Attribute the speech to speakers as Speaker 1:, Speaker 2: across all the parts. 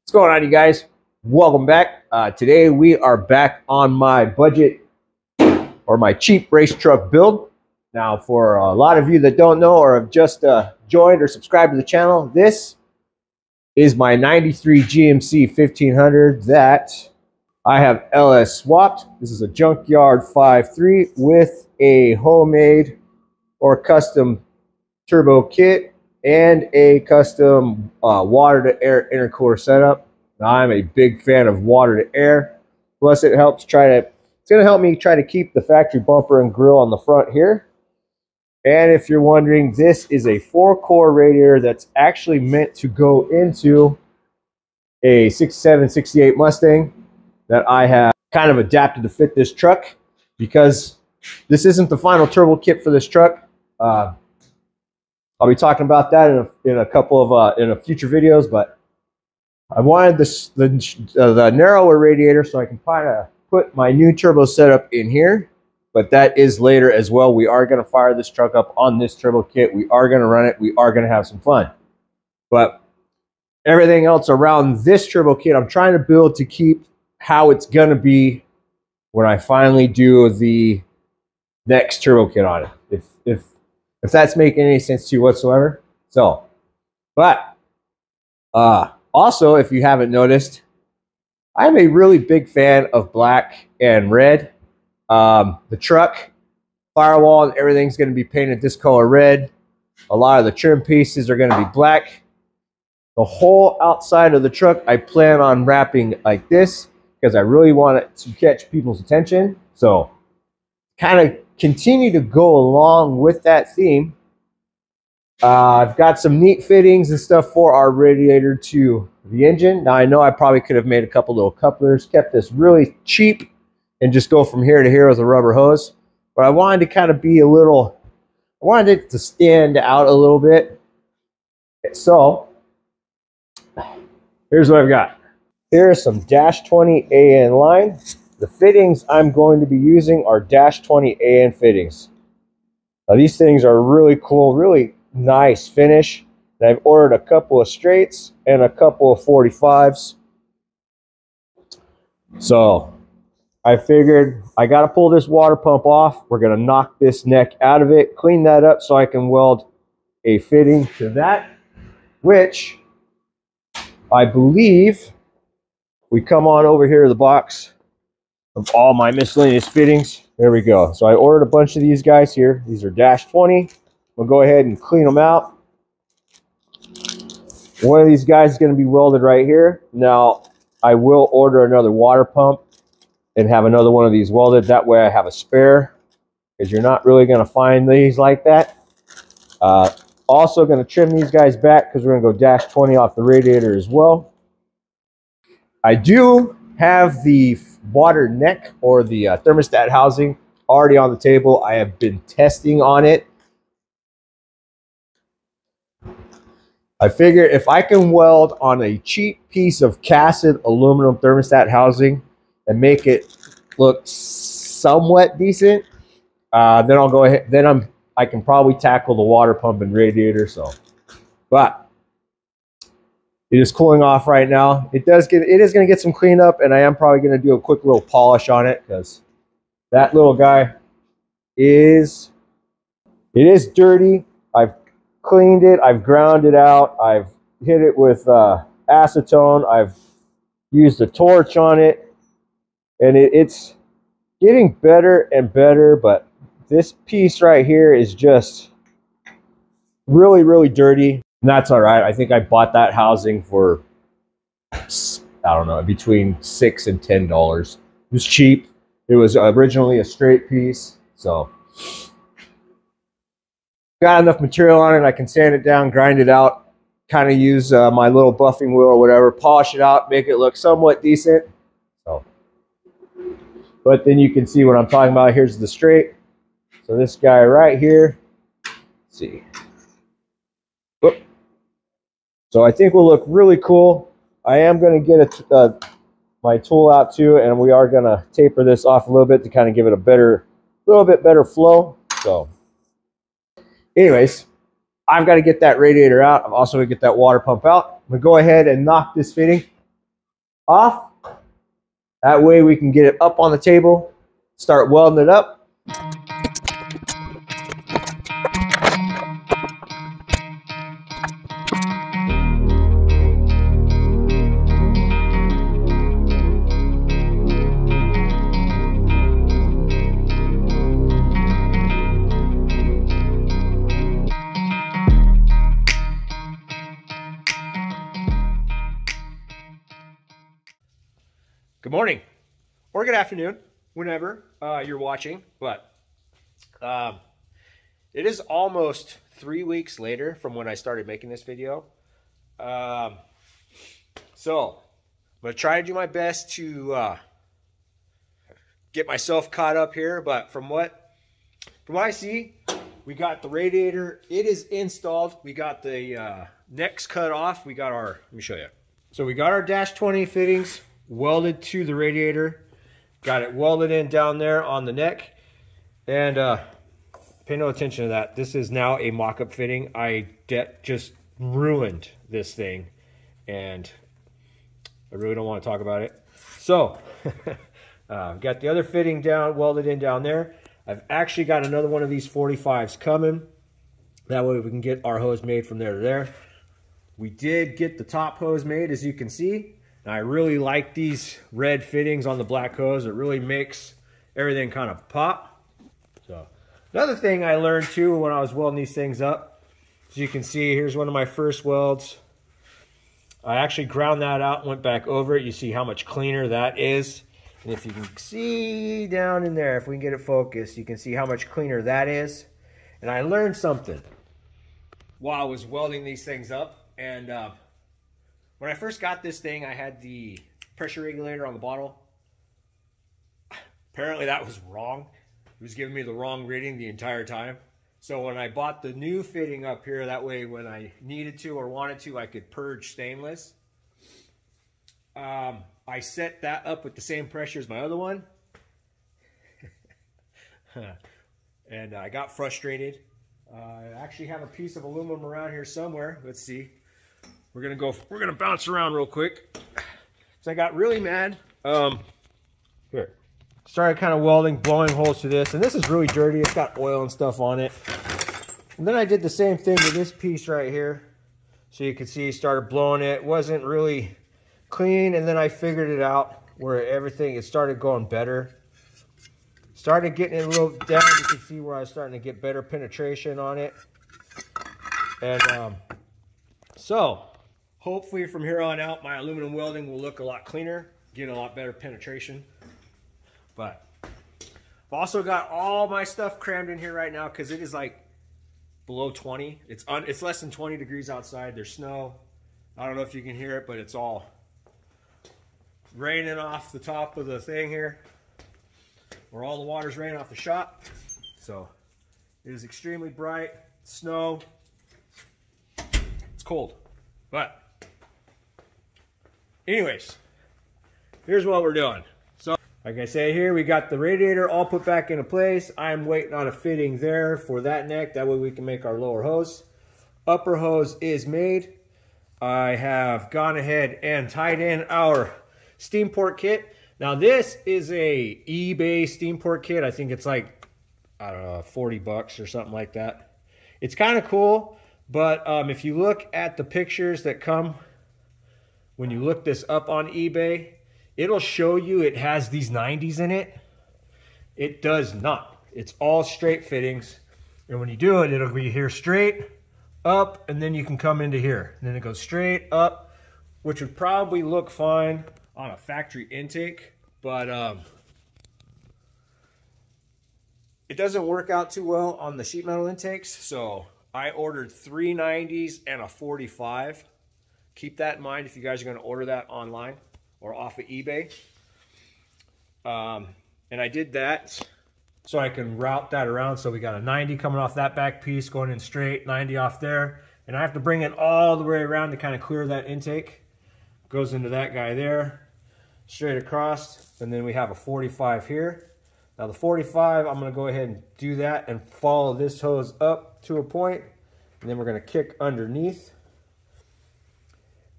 Speaker 1: What's going on, you guys? Welcome back. Today we are back on my budget or my cheap race truck build. Now, for a lot of you that don't know or have just joined or subscribed to the channel, this is my 93 GMC 1500 that I have LS swapped. This is a junkyard 5.3 with a homemade or custom turbo kit and a custom water to air intercooler setup. Now, I'm a big fan of water to air. Plus, it's going to help me try to keep the factory bumper and grille on the front here. And if you're wondering, this is a 4-core radiator that's actually meant to go into a 67, 68 Mustang that I have kind of adapted to fit this truck, because this isn't the final turbo kit for this truck. I'll be talking about that in a couple of in a future videos, but I wanted the narrower radiator so I can kind of put my new turbo setup in here. But that is later as well. We are going to fire this truck up on this turbo kit. We are going to run it. We are going to have some fun. But everything else around this turbo kit, I'm trying to build to keep how it's going to be when I finally do the next turbo kit on it. If that's making any sense to you whatsoever. So, but also, if you haven't noticed, I'm a really big fan of black and red. The truck, firewall, and everything's going to be painted this color red. A lot of the trim pieces are going to be black. The whole outside of the truck, I plan on wrapping like this because I really want it to catch people's attention. So, kind of continue to go along with that theme. I've got some neat fittings and stuff for our radiator to the engine. Now, I know I probably could have made a couple little couplers, kept this really cheap, and just go from here to here with a rubber hose. But I wanted to kind of be I wanted it to stand out a little bit. So, here's what I've got. Here's some -20 AN line. The fittings I'm going to be using are -20 AN fittings. Now, these things are really cool, really nice finish. And I've ordered a couple of straights and a couple of 45s. So I figured I got to pull this water pump off. We're going to knock this neck out of it, clean that up so I can weld a fitting to that, which I believe we come on over here to the box of all my miscellaneous fittings. There we go. So I ordered a bunch of these guys here. These are -20. We'll go ahead and clean them out. One of these guys is going to be welded right here. Now, I will order another water pump and have another one of these welded. That way I have a spare, because you're not really going to find these like that. Also going to trim these guys back because we're going to go -20 off the radiator as well. I do have the water neck or the thermostat housing already on the table. I have been testing on it. I figure if I can weld on a cheap piece of cast aluminum thermostat housing and make it look somewhat decent, then I'll go ahead. Then I can probably tackle the water pump and radiator. So, but it is cooling off right now. It is going to get some cleanup, and I am probably going to do a quick little polish on it because that little guy is dirty. I've cleaned it, I've ground it out, I've hit it with acetone, I've used a torch on it, and it's getting better and better. But this piece right here is just really, really dirty. And that's all right. I think I bought that housing for, I don't know, between $6 and $10. It was cheap. It was originally a straight piece, so got enough material on it. I can sand it down, grind it out, kind of use my little buffing wheel or whatever, polish it out, make it look somewhat decent. So, but then you can see what I'm talking about. Here's the straight. So this guy right here, let's see. Oop. So I think will look really cool. I am going to get my tool out too, and we are going to taper this off a little bit to kind of give it a little bit better flow. So anyways, I've got to get that radiator out. I'm also going to get that water pump out. I'm going to go ahead and knock this fitting. off. That way we can get it up on the table, start welding it up. Good morning or good afternoon, whenever you're watching, but it is almost 3 weeks later from when I started making this video. So I'm going to try to do my best to get myself caught up here, but from what I see, we got the radiator, it is installed. We got the necks cut off. We got our, let me show you. So we got our -20 fittings welded to the radiator, got it welded in down there on the neck, and pay no attention to that. This is now a mock-up fitting. I just ruined this thing, and I really don't want to talk about it. So got the other fitting down, welded in down there. I've actually got another one of these 45s coming. That way we can get our hose made from there to there. We did get the top hose made, as you can see. And I really like these red fittings on the black hose. It really makes everything kind of pop. So another thing I learned too when I was welding these things up, as you can see, here's one of my first welds. I actually ground that out and went back over it. You see how much cleaner that is. And if you can see down in there, if we can get it focused, you can see how much cleaner that is. And I learned something while I was welding these things up. And when I first got this thing, I had the pressure regulator on the bottle. Apparently that was wrong. It was giving me the wrong reading the entire time. So when I bought the new fitting up here, that way when I needed to or wanted to, I could purge stainless. I set that up with the same pressure as my other one. And I got frustrated. I actually have a piece of aluminum around here somewhere. Let's see. We're gonna bounce around real quick. So I got really mad. Here. Started kind of welding, blowing holes to this, and this is really dirty. It's got oil and stuff on it. And then I did the same thing with this piece right here. So you can see, started blowing it. Wasn't really clean, and then I figured it out where everything, it started going better. Started getting it a little down. You can see where I was starting to get better penetration on it. And so hopefully from here on out, my aluminum welding will look a lot cleaner, get a lot better penetration. But I've also got all my stuff crammed in here right now because it is like below 20. It's less than 20 degrees outside. There's snow. I don't know if you can hear it, but it's all raining off the top of the thing here, where all the water's raining off the shop. So it is extremely bright. Snow. It's cold. But anyways, here's what we're doing. So like I say here, we got the radiator all put back into place. I'm waiting on a fitting there for that neck. That way we can make our lower hose. Upper hose is made. I have gone ahead and tied in our steam port kit. Now this is a eBay steam port kit. I think it's like, I don't know, 40 bucks or something like that. It's kind of cool. But if you look at the pictures that come when you look this up on eBay, it'll show you it has these 90s in it. It does not. It's all straight fittings. And when you do it, it'll be here straight up, and then you can come into here. And then it goes straight up, which would probably look fine on a factory intake. But it doesn't work out too well on the sheet metal intakes. So I ordered 3 90s and a 45. Keep that in mind if you guys are going to order that online or off of eBay. And I did that so I can route that around. So we got a 90 coming off that back piece, going in straight, 90 off there. And I have to bring it all the way around to kind of clear that intake. Goes into that guy there, straight across. And then we have a 45 here. Now the 45, I'm going to go ahead and do that and follow this hose up to a point, and then we're going to kick underneath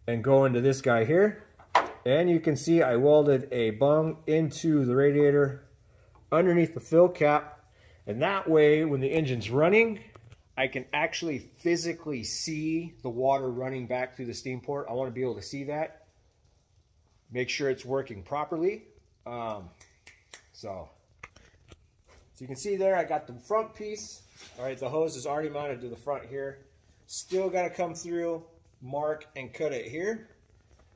Speaker 1: and go into this guy here. And you can see I welded a bung into the radiator underneath the fill cap. And that way, when the engine's running, I can actually physically see the water running back through the steam port. I want to be able to see that. Make sure it's working properly. So you can see there, I got the front piece. All right, the hose is already mounted to the front here. Still got to come through, mark, and cut it here.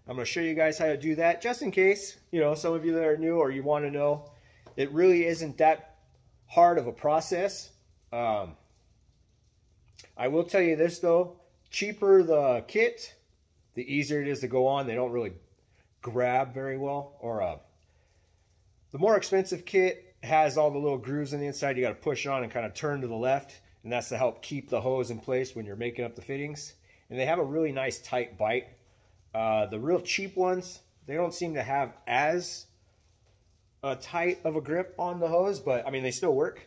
Speaker 1: I'm going to show you guys how to do that, just in case, you know, some of you that are new or you want to know. It really isn't that hard of a process. I will tell you this though, cheaper the kit, the easier it is to go on. They don't really grab very well. Or the more expensive kit has all the little grooves in the inside. You got to push on and kind of turn to the left, and that's to help keep the hose in place when you're making up the fittings. And they have a really nice tight bite. The real cheap ones, they don't seem to have as tight of a grip on the hose, but I mean, they still work.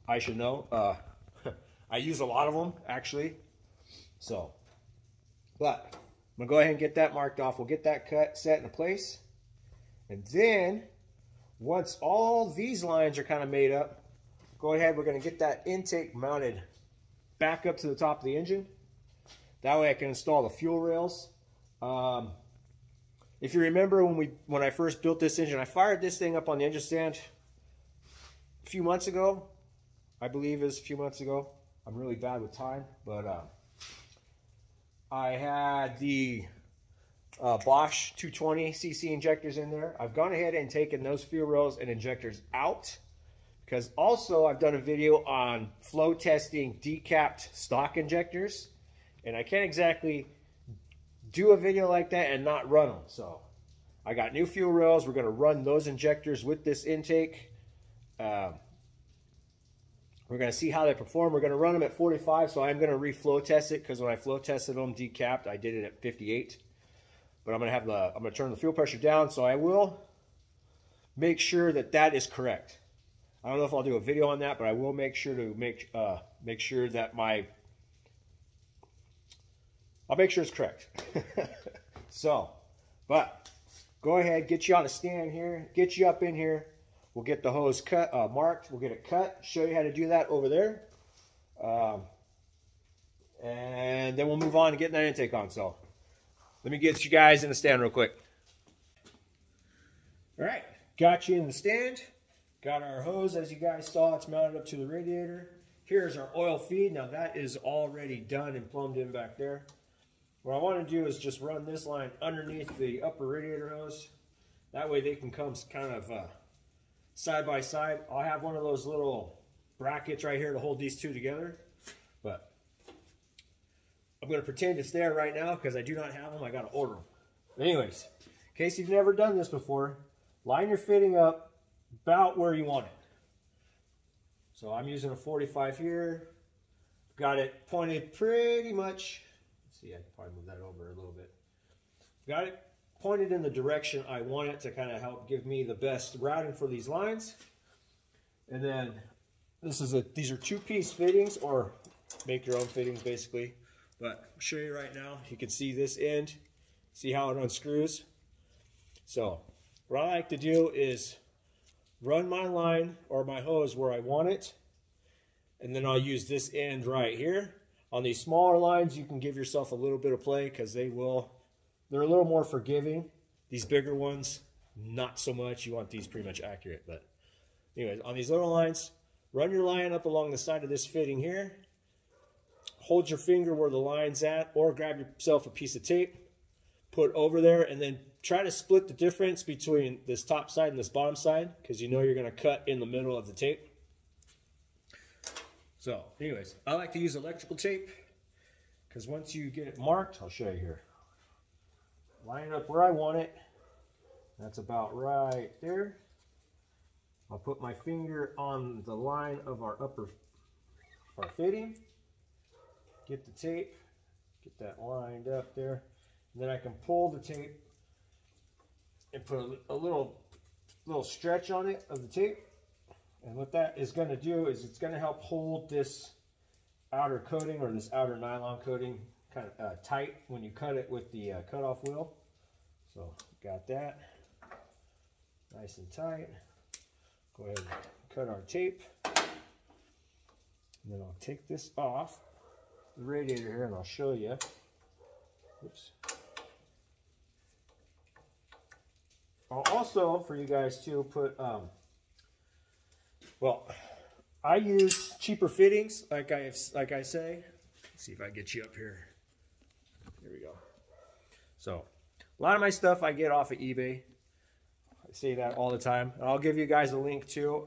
Speaker 1: I should know. I use a lot of them, actually. So, but I'm gonna go ahead and get that marked off. We'll get that cut, set into place. And then, once all these lines are kind of made up, go ahead, we're gonna get that intake mounted back up to the top of the engine. That way I can install the fuel rails. If you remember when I first built this engine, I fired this thing up on the engine stand a few months ago. I believe it was a few months ago. I'm really bad with time, but I had the Bosch 220cc injectors in there. I've gone ahead and taken those fuel rails and injectors out, because also I've done a video on flow testing decapped stock injectors, and I can't exactly do a video like that and not run them. So I got new fuel rails. We're going to run those injectors with this intake. We're going to see how they perform. We're going to run them at 45, so I'm going to re-flow test it, because when I flow tested them decapped, I did it at 58. But I'm going to turn the fuel pressure down, so I will make sure that that is correct. I don't know if I'll do a video on that, but I will make sure to make sure that I'll make sure it's correct. So, but go ahead, get you on a stand here, get you up in here. We'll get the hose cut, marked. We'll get it cut. Show you how to do that over there. And then we'll move on to getting that intake on. So let me get you guys in the stand real quick. All right, got you in the stand. Got our hose, as you guys saw, it's mounted up to the radiator. Here's our oil feed. Now that is already done and plumbed in back there. What I want to do is just run this line underneath the upper radiator hose. That way they can come kind of side by side. I'll have one of those little brackets right here to hold these two together, but I'm going to pretend it's there right now because I do not have them. I got to order them. Anyways, in case you've never done this before, line your fitting up about where you want it. So I'm using a 45 here. Got it pointed pretty much. Let's see, I can probably move that over a little bit. Got it pointed in the direction I want it to kind of help give me the best routing for these lines. And then these are two-piece fittings, or make your own fittings basically. But I'll show you right now. You can see this end. See how it unscrews? So what I like to do is run my line or my hose where I want it, and then I'll use this end right here. On these smaller lines, you can give yourself a little bit of play because they're a little more forgiving. These bigger ones, not so much. You want these pretty much accurate. But anyways, on these little lines, run your line up along the side of this fitting here. Hold your finger where the line's at, or grab yourself a piece of tape, put over there, and then try to split the difference between this top side and this bottom side, because you know you're going to cut in the middle of the tape. So anyways, I like to use electrical tape, because once you get it marked, I'll show you here. Line it up where I want it. That's about right there. I'll put my finger on the line of our fitting. Get the tape, get that lined up there. And then I can pull the tape and put a little stretch on it of the tape. And what that is going to do is it's going to help hold this outer coating, or this outer nylon coating, kind of tight when you cut it with the cutoff wheel. So got that nice and tight. Go ahead and cut our tape. And then I'll take this off the radiator here and I'll show you. Oops. I'll also, for you guys too, put, well, I use cheaper fittings, like I say. Let's see if I get you up here. Here we go. So, a lot of my stuff I get off of eBay. I say that all the time. I'll give you guys a link too.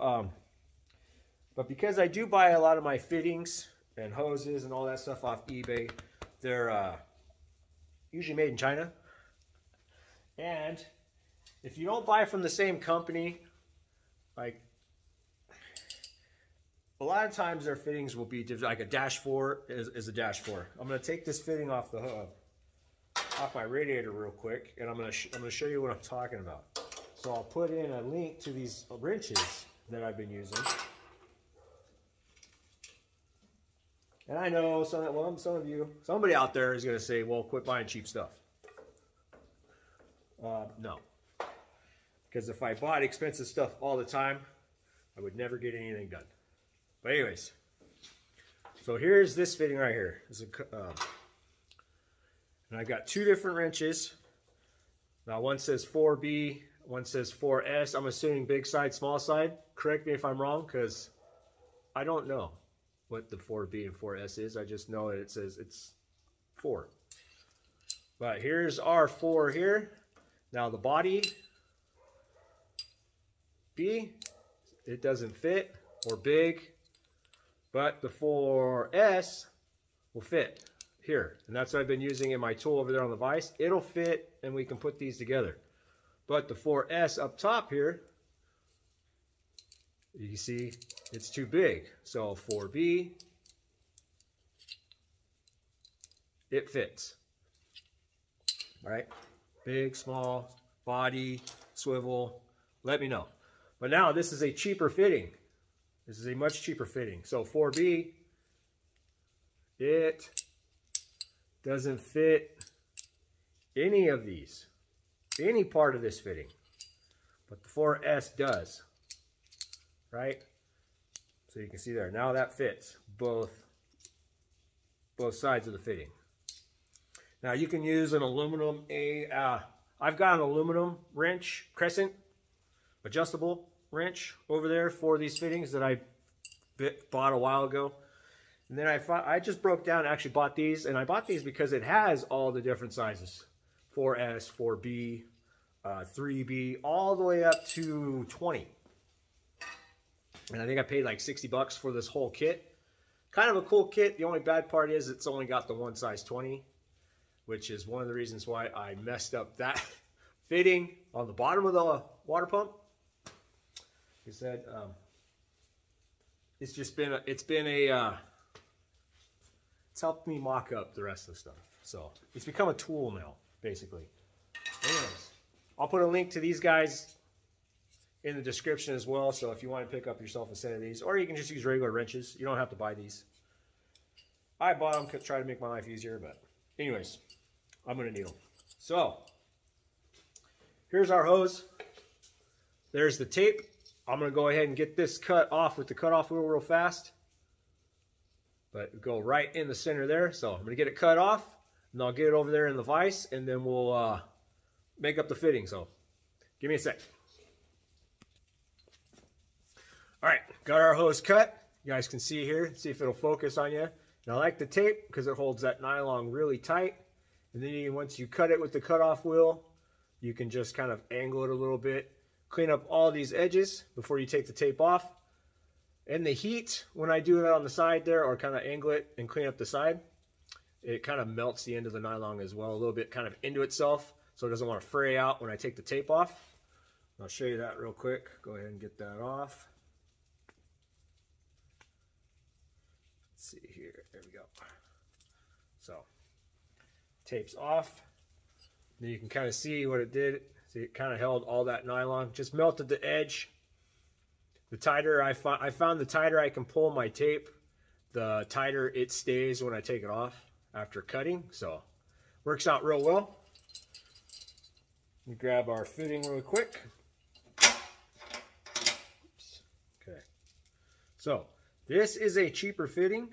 Speaker 1: But because I do buy a lot of my fittings and hoses and all that stuff off eBay, they're usually made in China. And if you don't buy from the same company, like a lot of times their fittings will be like a dash 4 is a dash 4. I'm going to take this fitting off the hub, off my radiator real quick, and I'm going to show you what I'm talking about. So I'll put in a link to these wrenches that I've been using. And I know somebody out there is going to say, well, quit buying cheap stuff. No. Because if I bought expensive stuff all the time, I would never get anything done. But anyways, so here's this fitting right here. And I've got two different wrenches. Now one says 4B, one says 4S. I'm assuming big side, small side. Correct me if I'm wrong, because I don't know what the 4B and 4S is. I just know that it says it's 4. But here's our 4 here. Now the body B, it doesn't fit, or big, but the 4S will fit here. And that's what I've been using in my tool over there on the vise. It'll fit and we can put these together. But the 4S up top here, you see it's too big. So 4B, it fits. All right, big, small, body, swivel, let me know. But now this is a cheaper fitting. This is a much cheaper fitting. So 4B, it doesn't fit any of these, any part of this fitting. But the 4S does, right? So you can see there, now that fits both sides of the fitting. Now you can use an aluminum, I've got an aluminum wrench, crescent, adjustable wrench over there for these fittings that I bought a while ago. And then I just broke down and actually bought these, and I bought these because it has all the different sizes. 4S, 4B, 3B, all the way up to 20. And I think I paid like 60 bucks for this whole kit. Kind of a cool kit. The only bad part is it's only got the one size 20, which is one of the reasons why I messed up that fitting on the bottom of the water pump. He said, it's helped me mock up the rest of the stuff. So it's become a tool now, basically. Anyways, I'll put a link to these guys in the description as well. So if you want to pick up yourself a set of these, or you can just use regular wrenches. You don't have to buy these. I bought them to try to make my life easier, but anyways, I'm going to need them. So here's our hose. There's the tape. I'm going to go ahead and get this cut off with the cutoff wheel real fast. But go right in the center there. So I'm going to get it cut off, and I'll get it over there in the vise, and then we'll make up the fitting. So give me a sec. All right, got our hose cut. You guys can see here. See if it'll focus on you. And I like the tape because it holds that nylon really tight. And then once you cut it with the cutoff wheel, you can just kind of angle it a little bit. Clean up all these edges before you take the tape off. And the heat, when I do it on the side there, or kind of angle it and clean up the side, it kind of melts the end of the nylon as well, a little bit kind of into itself, so it doesn't want to fray out when I take the tape off. I'll show you that real quick. Go ahead and get that off. Let's see here, there we go. So, tape's off. Then you can kind of see what it did. See, it kind of held all that nylon, just melted the edge. The tighter I found the tighter I can pull my tape, the tighter it stays when I take it off after cutting. So, works out real well. me grab our fitting really quick. Oops. Okay. So this is a cheaper fitting.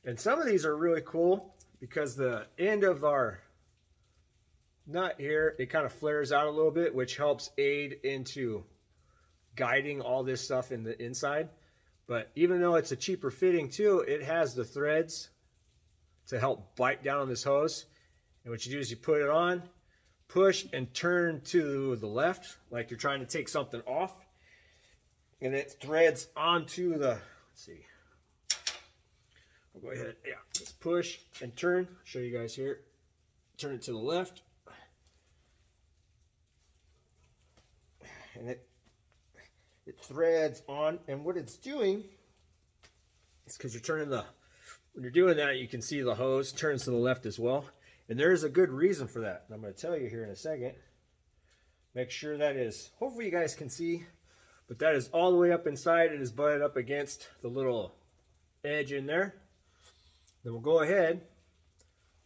Speaker 1: And some of these are really cool because the end of our nut here, it kind of flares out a little bit, which helps aid into guiding all this stuff in the inside. But even though it's a cheaper fitting too, it has the threads to help bite down on this hose. And what you do is you put it on, push and turn to the left like you're trying to take something off. And it threads onto the, let's see. We'll go ahead, yeah, let's push and turn. I'll show you guys here. Turn it to the left. And it threads on, and what it's doing is because you're turning the, when you're doing that, you can see the hose turns to the left as well. And there's a good reason for that. And I'm going to tell you here in a second. Make sure that is, hopefully you guys can see, but that is all the way up inside. It is butted up against the little edge in there. Then we'll go ahead,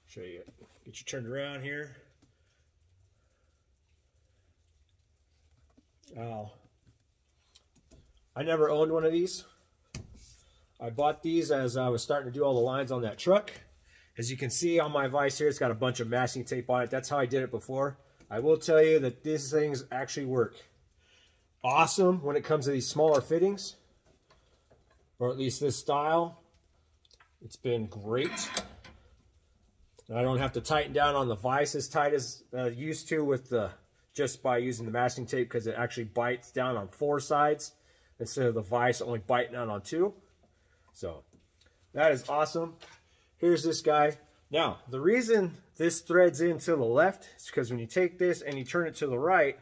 Speaker 1: show you, get you turned around here. I never owned one of these. I bought these as I was starting to do all the lines on that truck. As you can see on my vise here, it's got a bunch of masking tape on it. That's how I did it before. I will tell you that these things actually work awesome when it comes to these smaller fittings, or at least this style. It's been great. And I don't have to tighten down on the vise as tight as I used to with the, just by using the masking tape, because it actually bites down on 4 sides instead of the vise only biting down on 2. So that is awesome. Here's this guy. Now, the reason this threads in to the left is because when you take this and you turn it to the right,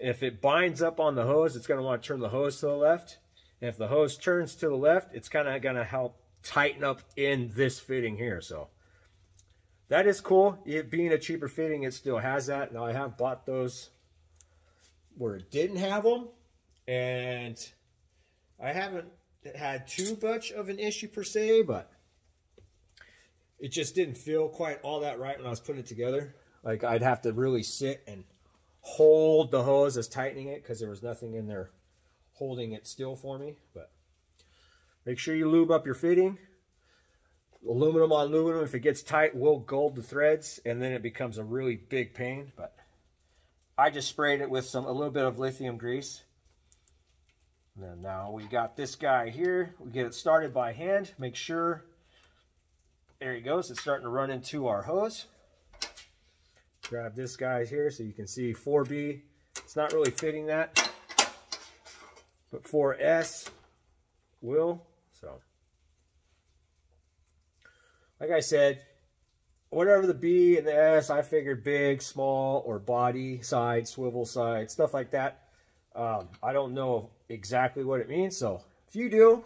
Speaker 1: if it binds up on the hose, it's going to want to turn the hose to the left. And if the hose turns to the left, it's kind of going to help tighten up in this fitting here. So that is cool. It being a cheaper fitting, it still has that. Now, I have bought those where it didn't have them, and I haven't had too much of an issue per se, but it just didn't feel quite all that right when I was putting it together. Like, I'd have to really sit and hold the hose as tightening it because there was nothing in there holding it still for me. But make sure you lube up your fitting. Aluminum on aluminum, if it gets tight, will gold the threads, and then it becomes a really big pain. But I just sprayed it with a little bit of lithium grease. And then now we got this guy here. We get it started by hand. Make sure, there he goes. It's starting to run into our hose. Grab this guy here so you can see 4B. It's not really fitting that, but 4S will. So, like I said, whatever the B and the S, I figured big, small, or body side, swivel side, stuff like that. I don't know exactly what it means, so if you do,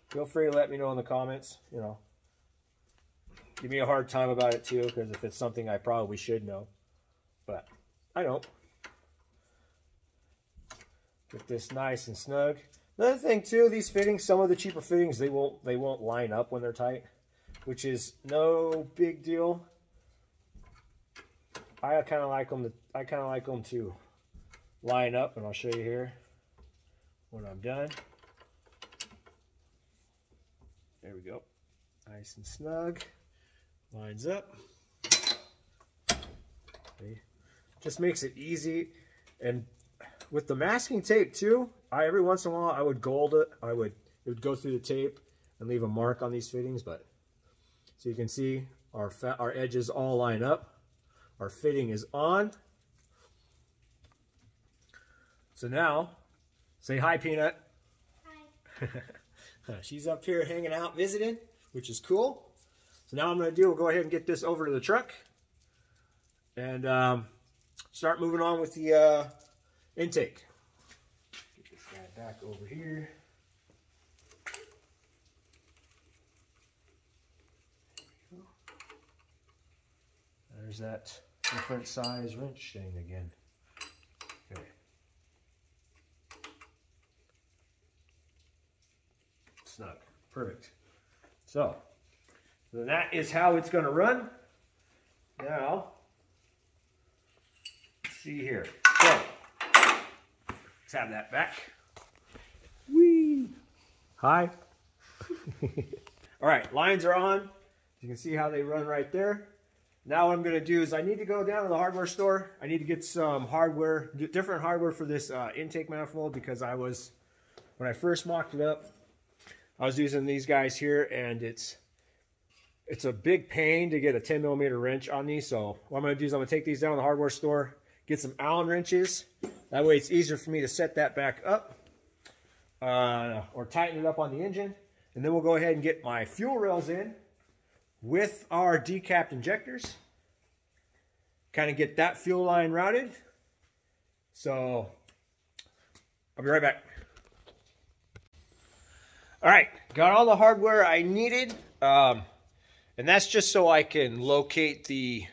Speaker 1: feel free to let me know in the comments. You know, give me a hard time about it too, because if it's something I probably should know, but I don't. Get this nice and snug. Another thing too, these fittings, some of the cheaper fittings, they won't line up when they're tight, which is no big deal. I kind of like them to line up, and I'll show you here when I'm done. There we go, nice and snug. Lines up. Okay. Just makes it easy. And with the masking tape too, every once in a while I would gold it. It would go through the tape and leave a mark on these fittings. But so you can see our edges all line up. Our fitting is on. So now, say hi, Peanut. Hi. She's up here hanging out, visiting, which is cool. So now I'm going to do, we'll go ahead and get this over to the truck and start moving on with the intake. Get this guy back over here. There's that different size wrench thing again. Okay. Snug. Perfect. So that is how it's going to run. Now, see here. So let's have that back. Whee! Hi. All right, lines are on. You can see how they run right there. Now what I'm going to do is I need to go down to the hardware store. I need to get some hardware, different hardware for this intake manifold, because when I first mocked it up, I was using these guys here, and it's a big pain to get a 10mm wrench on these. So what I'm going to do is I'm going to take these down to the hardware store, get some Allen wrenches. That way it's easier for me to set that back up or tighten it up on the engine. And then we'll go ahead and get my fuel rails in with our decapped injectors. Kind of get that fuel line routed. So I'll be right back. All right, got all the hardware I needed. And that's just so I can locate the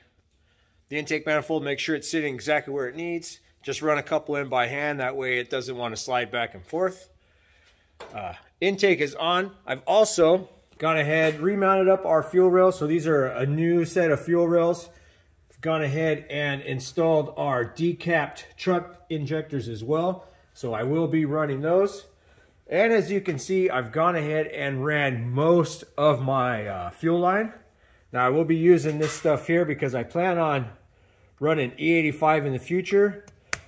Speaker 1: intake manifold, make sure it's sitting exactly where it needs. Just run a couple in by hand. That way it doesn't want to slide back and forth. Intake is on. I've also gone ahead, remounted up our fuel rails. So these are a new set of fuel rails. I've gone ahead and installed our decapped truck injectors as well. So I will be running those. And as you can see, I've gone ahead and ran most of my fuel line. Now I will be using this stuff here because I plan on running E85 in the future.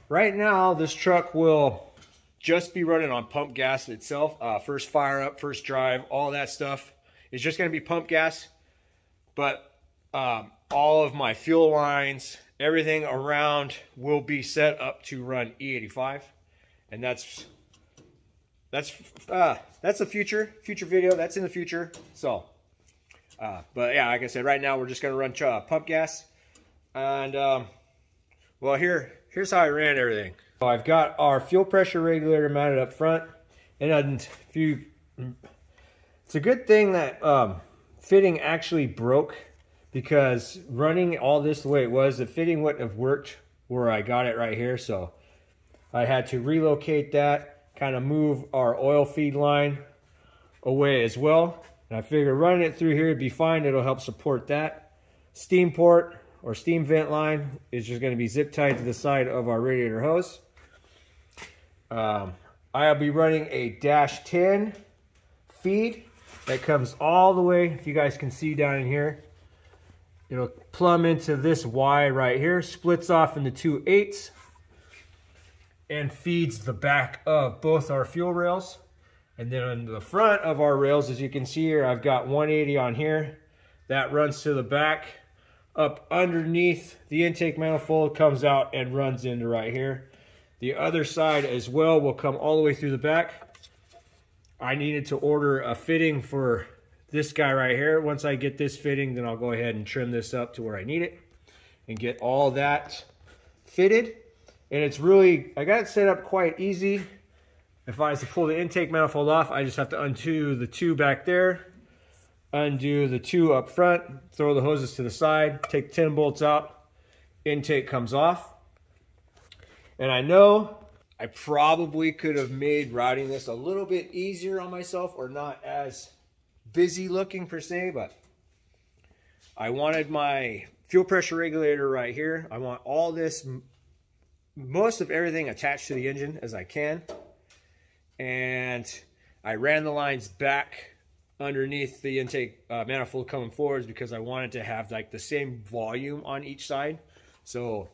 Speaker 1: Right now, this truck will just be running on pump gas itself. First fire up, first drive, all that stuff. It's just going to be pump gas. But all of my fuel lines, everything around will be set up to run E85. And that's a future video. That's in the future. So, but yeah, like I said, right now we're just going to run pump gas. And well, here's how I ran everything. So I've got our fuel pressure regulator mounted up front, and it's a good thing that fitting actually broke, because running all this the way it was, the fitting wouldn't have worked where I got it right here. So I had to relocate that, kind of move our oil feed line away as well. And I figured running it through here would be fine. It'll help support that. Steam port or steam vent line is just going to be zip tied to the side of our radiator hose. I'll be running a -10 feed that comes all the way, if you guys can see down in here, it'll plumb into this Y right here, splits off into 2/8, and feeds the back of both our fuel rails. And then on the front of our rails, as you can see here, I've got 180 on here. That runs to the back, up underneath the intake manifold, comes out and runs into right here. The other side as well will come all the way through the back. I needed to order a fitting for this guy right here. Once I get this fitting, then I'll go ahead and trim this up to where I need it and get all that fitted. And it's really, I got it set up quite easy. If I was to pull the intake manifold off, I just have to undo the two back there, undo the two up front, throw the hoses to the side, take 10 bolts out, intake comes off. And I know I probably could have made routing this a little bit easier on myself, or not as busy looking per se, but I wanted my fuel pressure regulator right here. I want all this, most of everything attached to the engine as I can. And I ran the lines back underneath the intake manifold coming forwards, because I wanted to have like the same volume on each side. So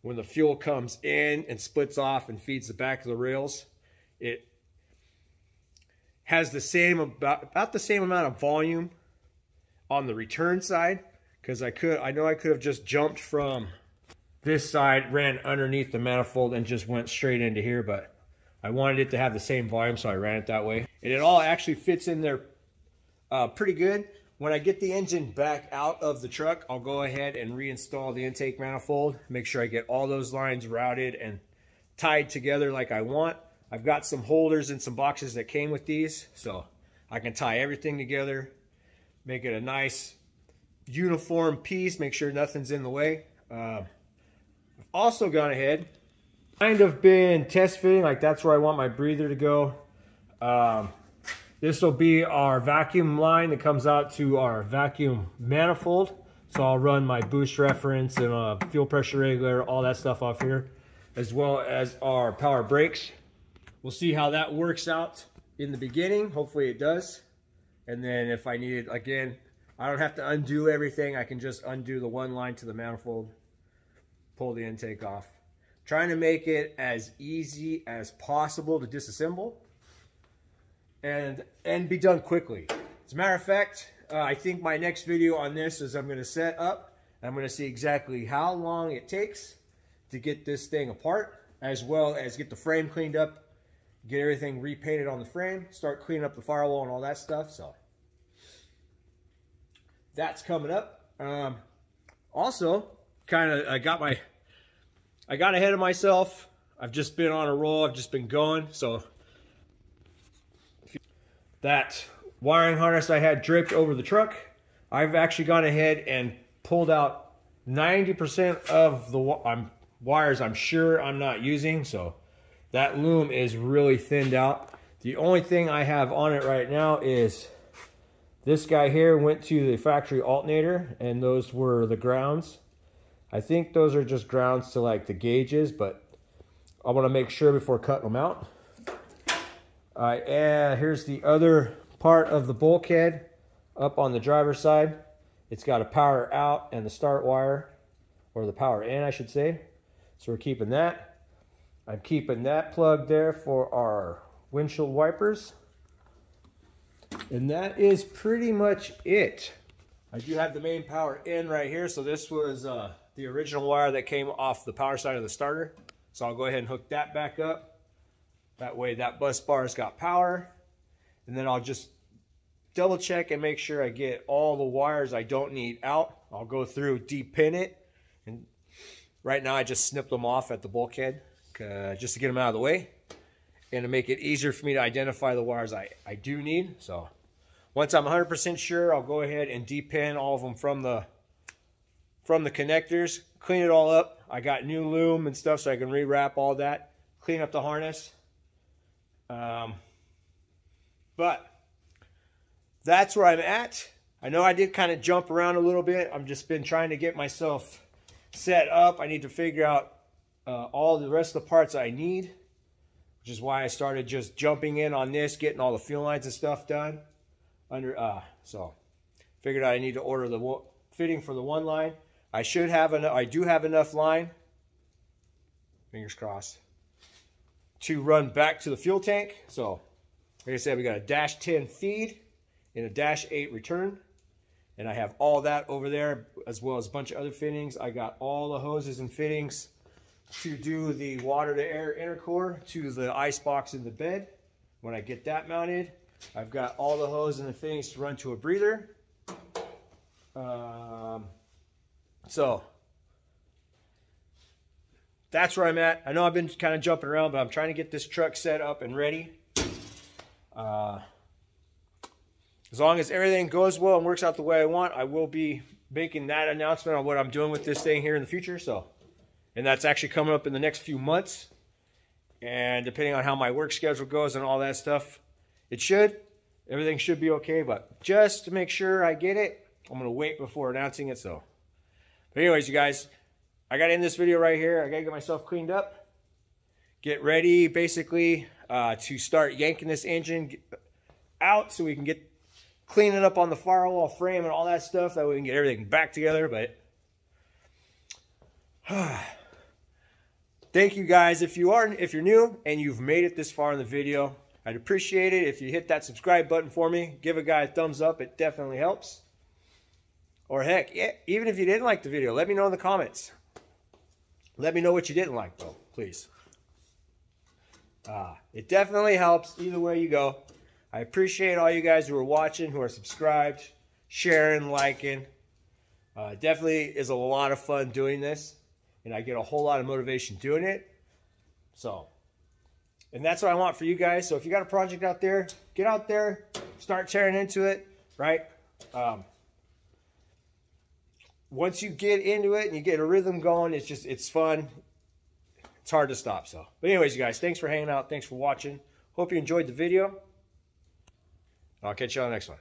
Speaker 1: when the fuel comes in and splits off and feeds the back of the rails, it has the same, about the same amount of volume on the return side. Because I know I could have just jumped from this side, ran underneath the manifold, and just went straight into here, but I wanted it to have the same volume, so I ran it that way. And it all actually fits in there pretty good. When I get the engine back out of the truck, I'll go ahead and reinstall the intake manifold, make sure I get all those lines routed and tied together like I want. I've got some holders and some boxes that came with these, so I can tie everything together, make it a nice uniform piece, make sure nothing's in the way. I've also gone ahead, kind of been test fitting, like that's where I want my breather to go. This will be our vacuum line that comes out to our vacuum manifold. So I'll run my boost reference and fuel pressure regulator, all that stuff off here, as well as our power brakes. We'll see how that works out in the beginning. Hopefully it does. And then if I need it again, I don't have to undo everything. I can just undo the one line to the manifold, pull the intake off. Trying to make it as easy as possible to disassemble and be done quickly. As a matter of fact, I think my next video on this is I'm going to set up and I'm going to see exactly how long it takes to get this thing apart, as well as get the frame cleaned up, get everything repainted on the frame, start cleaning up the firewall and all that stuff. So that's coming up. Also, I got ahead of myself. I've just been on a roll. I've just been going. So that wiring harness I had draped over the truck, I've actually gone ahead and pulled out 90% of the wires I'm sure I'm not using. So that loom is really thinned out. The only thing I have on it right now is this guy here went to the factory alternator, and those were the grounds. I think those are just grounds to like the gauges, but I want to make sure before cutting them out. And here's the other part of the bulkhead up on the driver's side. It's got a power out and the start wire, or the power in I should say. So we're keeping that. I'm keeping that plug there for our windshield wipers. And that is pretty much it. I do have the main power in right here. So this was the original wire that came off the power side of the starter. So I'll go ahead and hook that back up. That way that bus bar's got power. And then I'll just double check and make sure I get all the wires I don't need out. I'll go through, de-pin it. And right now I just snipped them off at the bulkhead just to get them out of the way and to make it easier for me to identify the wires I do need. So once I'm 100% sure, I'll go ahead and de-pin all of them from the connectors, clean it all up. I got new loom and stuff so I can rewrap all that, clean up the harness. But that's where I'm at. I know I did kind of jump around a little bit. I've just been trying to get myself set up. I need to figure out all the rest of the parts I need, which is why I started just jumping in on this, getting all the fuel lines and stuff done. So figured out I need to order the fitting for the one line. I do have enough line, fingers crossed, to run back to the fuel tank. So like I said, we got a -10 feed and a -8 return. And I have all that over there, as well as a bunch of other fittings. I got all the hoses and fittings to do the water to air intercore to the ice box in the bed. When I get that mounted, I've got all the hoses and the fittings to run to a breather. So that's where I'm at. I know I've been kind of jumping around, but I'm trying to get this truck set up and ready. As long as everything goes well and works out the way I want, I will be making that announcement on what I'm doing with this thing here in the future. So, and that's actually coming up in the next few months. And depending on how my work schedule goes and all that stuff, everything should be okay. But just to make sure I get it, I'm going to wait before announcing it. So, but anyways, you guys, I got to end this video right here. I got to get myself cleaned up, get ready basically to start yanking this engine out so we can get cleaning up on the firewall frame and all that stuff. That way we can get everything back together. But thank you guys. If you're new and you've made it this far in the video, I'd appreciate it if you hit that subscribe button for me. Give a guy a thumbs up. It definitely helps. Or heck, yeah, even if you didn't like the video, let me know in the comments. Let me know what you didn't like, though, please. It definitely helps either way you go. I appreciate all you guys who are watching, who are subscribed, sharing, liking. Definitely is a lot of fun doing this, and I get a whole lot of motivation doing it. So, and that's what I want for you guys. So if you got a project out there, get out there, start tearing into it, right? Once you get into it and you get a rhythm going, it's fun. It's hard to stop. So, but anyways, you guys, thanks for hanging out. Thanks for watching. Hope you enjoyed the video. I'll catch you on the next one.